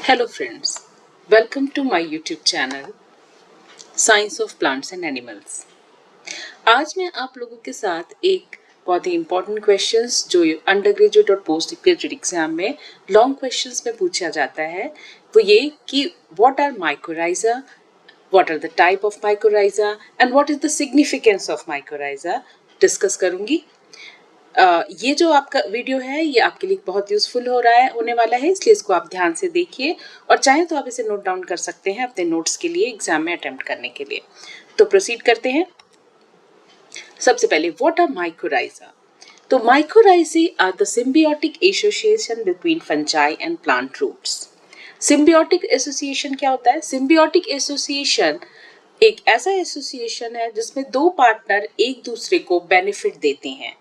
Hello friends, welcome to my YouTube channel Science of Plants and Animals। आज मैं आप लोगों के साथ एक बहुत ही इम्पोर्टेंट क्वेश्चंस जो अंडर ग्रेजुएट और पोस्ट ग्रेजुएट एग्जाम में लॉन्ग क्वेश्चंस में पूछा जाता है वो ये कि what are mycorrhiza, what are the type of mycorrhiza and what is the significance of mycorrhiza discuss करूंगी। ये जो आपका वीडियो है ये आपके लिए बहुत यूजफुल होने वाला है, इसलिए इसको आप ध्यान से देखिए और चाहें तो आप इसे नोट डाउन कर सकते हैं अपने नोट्स के लिए एग्जाम में अटेम्प्ट करने के लिए। तो प्रोसीड करते हैं। सबसे पहले व्हाट आर माइकोराइजा। तो mycorrhizae are the symbiotic association between fungi and plant roots. Symbiotic association क्या होता है? सिम्बियोटिक एसोसिएशन एक ऐसा एसोसिएशन है जिसमें दो पार्टनर एक दूसरे को बेनिफिट देते हैं।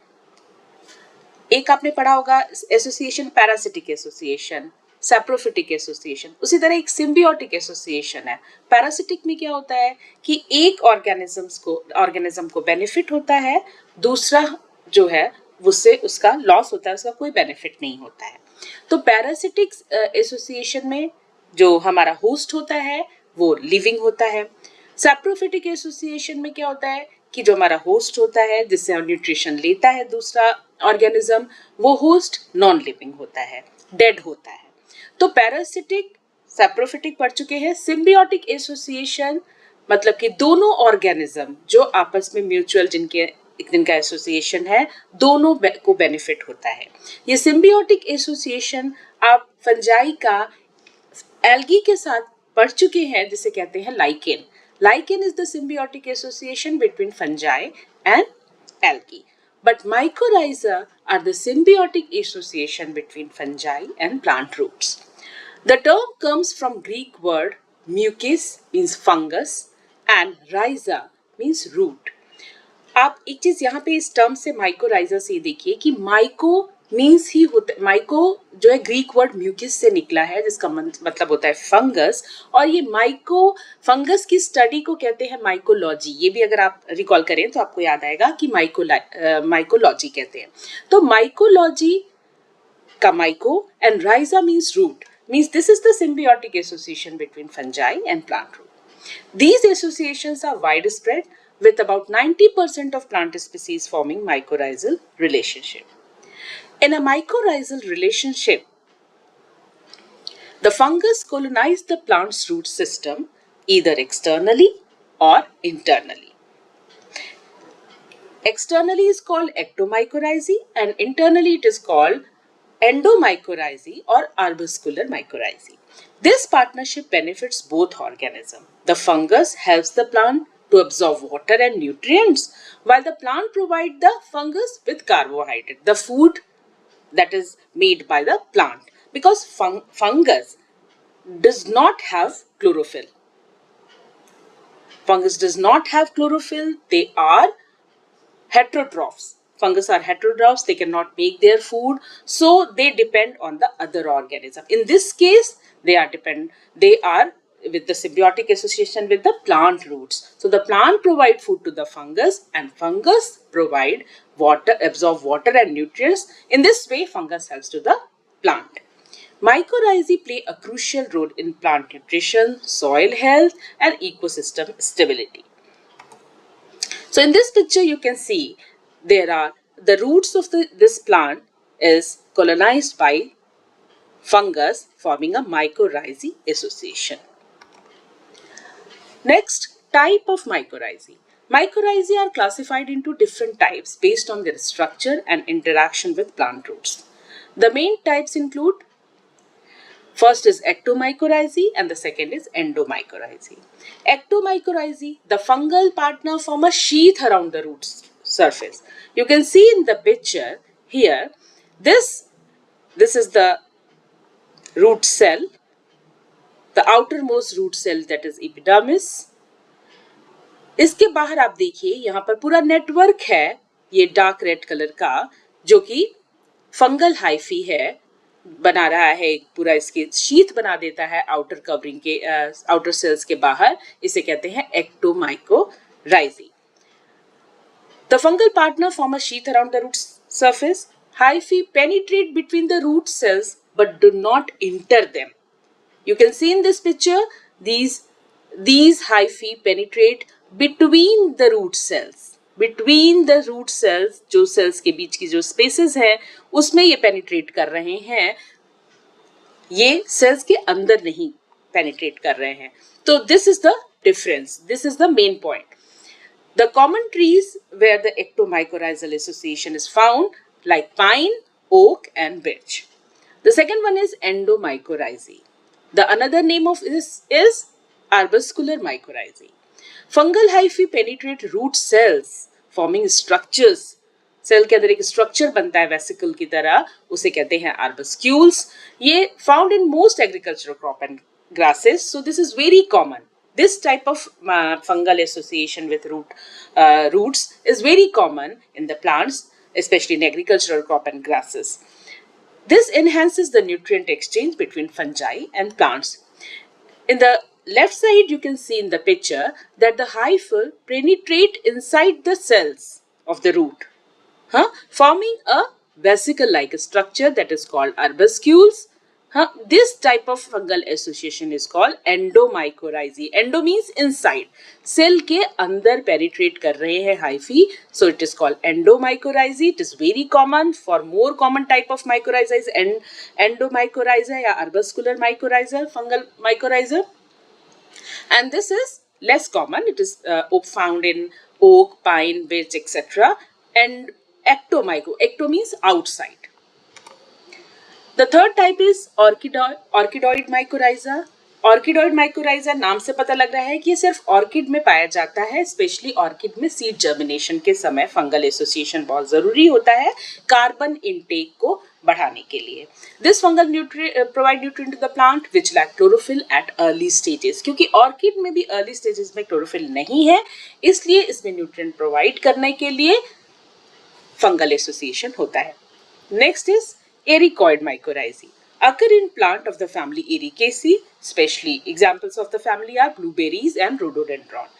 एक आपने पढ़ा होगा association parasitic association, saprophytic association, उसी तरह एक सिम्बियोटिक एसोसिएशन है। पैरासिटिक में क्या होता है कि एक ऑर्गेनिज्म को बेनिफिट होता है, दूसरा जो है उससे उसका लॉस होता है, उसका कोई बेनिफिट नहीं होता है। तो पैरासिटिक एसोसिएशन में जो हमारा होस्ट होता है वो लिविंग होता है। सैप्रोफिटिक एसोसिएशन में क्या होता है कि जो हमारा होस्ट होता है जिससे हम न्यूट्रिशन लेता है दूसरा ऑर्गेनिज्म, वो होस्ट नॉन लिविंग होता है, डेड होता है। तो पैरासिटिक सैप्रोफिटिक पढ़ चुके हैं। सिम्बियोटिक एसोसिएशन मतलब कि दोनों ऑर्गेनिज्म जो आपस में म्यूचुअल जिनका एसोसिएशन है, दोनों को बेनिफिट होता है। ये सिम्बियोटिक एसोसिएशन आप फंजाई का एल्गी के साथ पढ़ चुके हैं जिसे कहते हैं lichen. Lichen is the symbiotic association between fungi and algae. But mycorrhiza are the symbiotic association between fungi and plant roots. The term comes from Greek word mucus means fungus and rhiza means root. आप एक चीज यहाँ पे इस term से mycorrhiza से देखिए कि माइको मीन्स ही होता है, माइको जो है ग्रीक वर्ड म्यूकिस से निकला है जिसका मतलब होता है फंगस, और ये माइको फंगस की स्टडी को कहते हैं माइकोलॉजी। ये भी अगर आप रिकॉल करें तो आपको याद आएगा कि माइकोलॉजी कहते हैं। तो माइकोलॉजी का myco and rhiza means root means this is the symbiotic association between fungi and plant root. These associations are widespread with about 90% of plant species forming mycorrhizal relationship. In a mycorrhizal relationship, the fungus colonize the plant's root system either externally or internally. Externally is called ectomycorrhizae and internally it is called endomycorrhizae or arbuscular mycorrhizae. This partnership benefits both organisms. The fungus helps the plant to absorb water and nutrients, while the plant provides the fungus with carbohydrate, the food that is made by the plant, because fungus does not have chlorophyll. Fungus does not have chlorophyll. They are heterotrophs. Fungus are heterotrophs. They cannot make their food, so they depend on the other organism. In this case, they are with the symbiotic association with the plant roots. So the plant provide food to the fungus and fungus provide water, absorb water and nutrients. In this way, fungus helps to the plant. Mycorrhizae play a crucial role in plant nutrition, soil health and ecosystem stability. So in this picture you can see there are the roots of this plant is colonized by fungus forming a mycorrhizae association. Next, type of mycorrhizae. Mycorrhizae are classified into different types based on their structure and interaction with plant roots. The main types include, first is ectomycorrhizae and the second is endomycorrhizae. Ectomycorrhizae, the fungal partner form a sheath around the root surface. You can see in the picture here, this is the root cell, the outermost root cell that is epidermis. इसके बाहर आप देखिए यहाँ पर पूरा network है ये dark red colour का जो कि फंगल हाइफी है, बना रहा है पूरा, इसके शीथ बना देता है आउटर कवरिंग के आउटर सेल्स के बाहर, इसे कहते हैं ectomycorrhizae. The fungal partner form a sheath around the root surface. Hyphae penetrate between the root cells but do not enter them. You can see in this picture these hyphae penetrate between the root cells. Between the root cells, जो cells के बीच की जो spaces हैं उसमें ये penetrate कर रहे हैं, ये cells के अंदर नहीं penetrate कर रहे हैं. तो this is the difference. This is the main point. The common trees where the ectomycorrhizal association is found, like pine, oak, and birch. The second one is endomycorrhizae. The another name of this is arbuscular mycorrhizae. Fungal hyphae penetrate root cells, forming structures. Cell के अंदर एक structure बनता है vesicle की तरह, उसे कहते हैं arbuscules. ये found in most agricultural crop and grasses, so this is very common. This type of fungal association with roots is very common in the plants, especially in agricultural crop and grasses. This enhances the nutrient exchange between fungi and plants. In the left side, you can see in the picture that the hyphae penetrate inside the cells of the root, forming a vesicle-like structure that is called arbuscules. This type of fungal association is called endomycorrhizae. Endo means inside. Cell के अंदर penetrate कर रहे हैं hyphae, so it is called endomycorrhizae. It is very common. For more common type of mycorrhizae is endomycorrhizae या arbuscular mycorrhizae, fungal mycorrhizae. And this is less common. It is found in oak, pine, birch, etc. And ecto means outside. The third type is orchidoid mycorrhiza. Orchidoid mycorrhiza नाम से पता लग रहा है कि ये सिर्फ ऑर्किड में पाया जाता है, स्पेशली ऑर्किड में सीड जर्मिनेशन के समय फंगल एसोसिएशन बहुत जरूरी होता है कार्बन इनटेक को बढ़ाने के लिए. This fungal provide nutrient to the plant which lack chlorophyll at early stages. क्योंकि ऑर्किड में भी अर्ली स्टेजेस में क्लोरोफिल नहीं है, इसलिए इसमें न्यूट्रिएंट प्रोवाइड करने के लिए फंगल एसोसिएशन होता है. Next is ericoid mycorrhizae. Occur in plant of the family Ericaceae. Especially examples of the family are blueberries and rhododendron.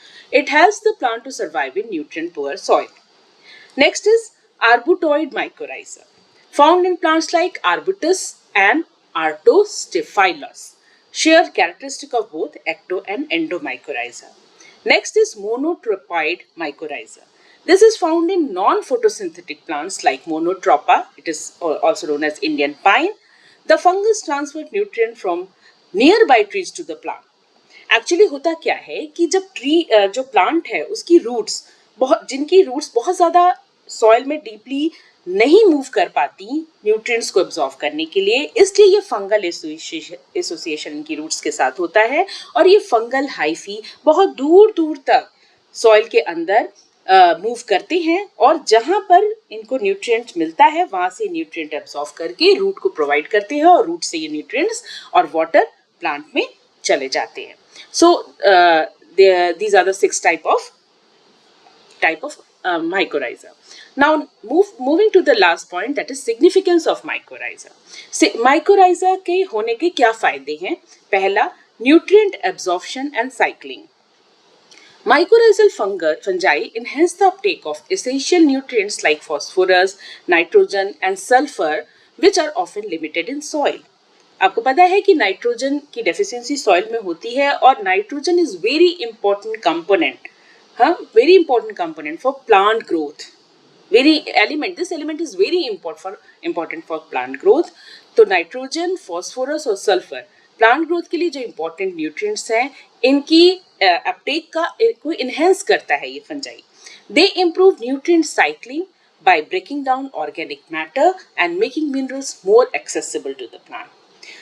It helps the plant to survive in nutrient poor soil. Next is arbutoid mycorrhiza. Found in plants like arbutus and artostaphylos. Share characteristic of both ecto and endomycorrhiza. Next is monotropoid mycorrhiza. This is found in non-photosynthetic plants like Monotropa. It is also known as Indian pine. The fungus transferred nutrient from nearby trees to the plant. Actually होता क्या है कि जब tree जो plant है उसकी roots जिनकी roots बहुत ज़्यादा सॉइल में डीपली नहीं मूव कर पाती न्यूट्रिएंट्स को एब्जॉर्व करने के लिए, इसलिए ये फंगल एसोसिएशन इनकी रूट्स के साथ होता है और ये फंगल हाइफी बहुत दूर दूर तक सॉइल के अंदर मूव करते हैं और जहां पर इनको न्यूट्रिएंट मिलता है वहां से न्यूट्रिएंट एब्जॉर्व करके रूट को प्रोवाइड करते हैं और रूट से ये न्यूट्रिएंट्स और वाटर प्लांट में चले जाते हैं. सो these are the 6 type of mycorrhiza. Now moving to the last point, that is significance of mycorrhiza. Mycorrhiza के होने के क्या फायदे हैं? पहला, nutrient absorption and cycling. Mycorrhizal fungi enhance the uptake of essential nutrients like phosphorus, nitrogen and sulfur, which are often limited in soil. आपको पता है कि नाइट्रोजन की डेफिशिएंसी सॉइल में होती है और nitrogen is very important component, very important component for plant growth. This element is very important for plant growth. तो नाइट्रोजन, फॉस्फोरस और सल्फर प्लांट ग्रोथ के लिए जो इंपॉर्टेंट न्यूट्रिएंट्स हैं, इनकी अपटेक को इनहेंस करता है ये fungi. They improve nutrient cycling by breaking down organic matter and making minerals more accessible to the plant.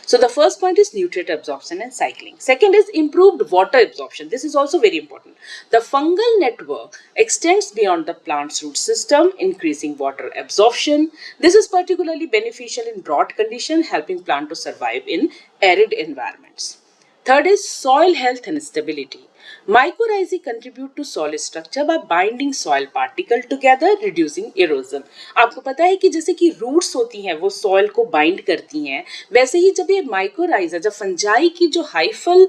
So the first point is nutrient absorption and cycling. Second is improved water absorption. This is also very important. The fungal network extends beyond the plant's root system, increasing water absorption. This is particularly beneficial in drought condition, helping plant to survive in arid environments. Third is soil health and stability. Mycorrhizae contribute to soil structure by binding soil particle together, reducing erosion. आपको पता है कि जैसे कि roots होती हैं वो soil को बाइंड करती हैं, वैसे ही जब ये माइकोराइजा, जब फंजाई की जो हाइफल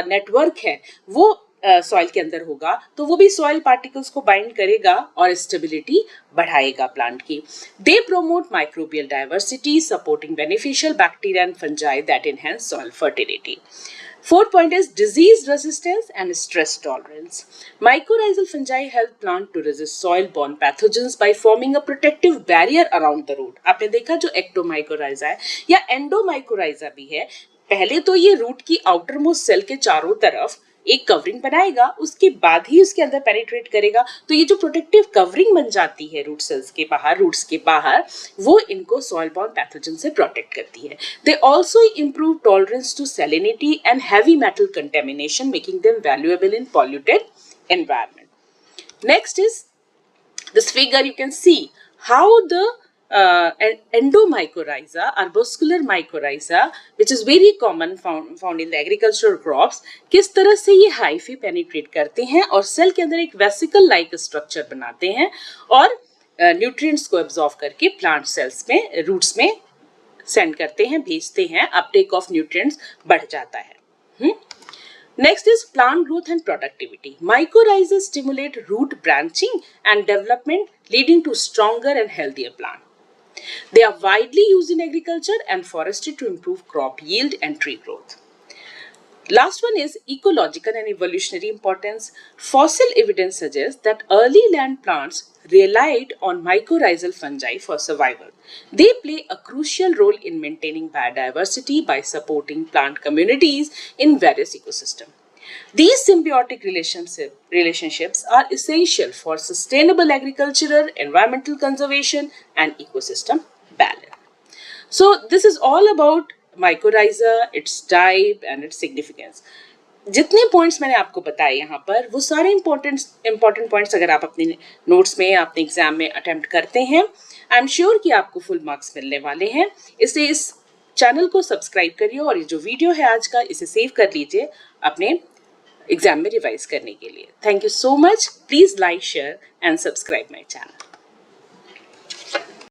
नेटवर्क है वो सॉइल के अंदर होगा तो वो भी सॉइल पार्टिकल्स को बाइंड करेगा और स्टेबिलिटी बढ़ाएगा प्लांट की. They promote microbial diversity supporting beneficial bacteria and fungi that enhance soil fertility. Fourth point is disease resistance and stress tolerance. Mycorrhizal fungi help plant to resist soil-borne pathogens by forming a protective barrier around the root. आपने देखा जो ectomycorrhiza है या endomycorrhiza भी है, पहले तो ये रूट की आउटर मोस्ट सेल के चारों तरफ एक कवरिंग बनाएगा, उसके बाद ही उसके अंदर पेनिट्रेट करेगा. तो ये जो प्रोटेक्टिव कवरिंग बन जाती है रूट सेल्स के बाहर, रूट्स के बाहर, वो इनको सॉइल बॉर्न पैथोजन से प्रोटेक्ट करती है. They also improve tolerance to salinity and heavy metal contamination making them valuable in polluted environment. Next is this figure. You can see how the endomycorrhiza, arbuscular mycorrhiza, which is very common found in the agricultural crops, किस तरह से ये hyphae penetrate करते हैं और cell के अंदर एक वेसिकल लाइक स्ट्रक्चर बनाते हैं और न्यूट्रिएंट्स को एब्जॉर्ब करके प्लांट सेल्स में, रूट्स में सेंड करते हैं, भेजते हैं. अपटेक ऑफ न्यूट्रिएंट्स बढ़ जाता है. Next is plant growth and productivity. Mycorrhiza stimulate root branching and development, leading to stronger and healthier plant. They are widely used in agriculture and forestry to improve crop yield and tree growth. Last one is ecological and evolutionary importance. Fossil evidence suggests that early land plants relied on mycorrhizal fungi for survival. They play a crucial role in maintaining biodiversity by supporting plant communities in various ecosystems. These symbiotic relationships are essential for sustainable agriculture, environmental conservation, and ecosystem balance. So this is all about mycorrhiza, its type, and its significance. जितने points मैंने आपको बताए यहाँ पर, वो सारे important points अगर आप अपने नोट्स में, अपने एग्जाम में अटेम्प्ट करते हैं, आई एम श्योर कि आपको फुल मार्क्स मिलने वाले हैं. इसलिए इस चैनल को सब्सक्राइब करिए और ये जो वीडियो है आज का, इसे सेव कर लीजिए अपने एग्जाम में रिवाइज करने के लिए. Thank you so much. Please like, share and subscribe my channel.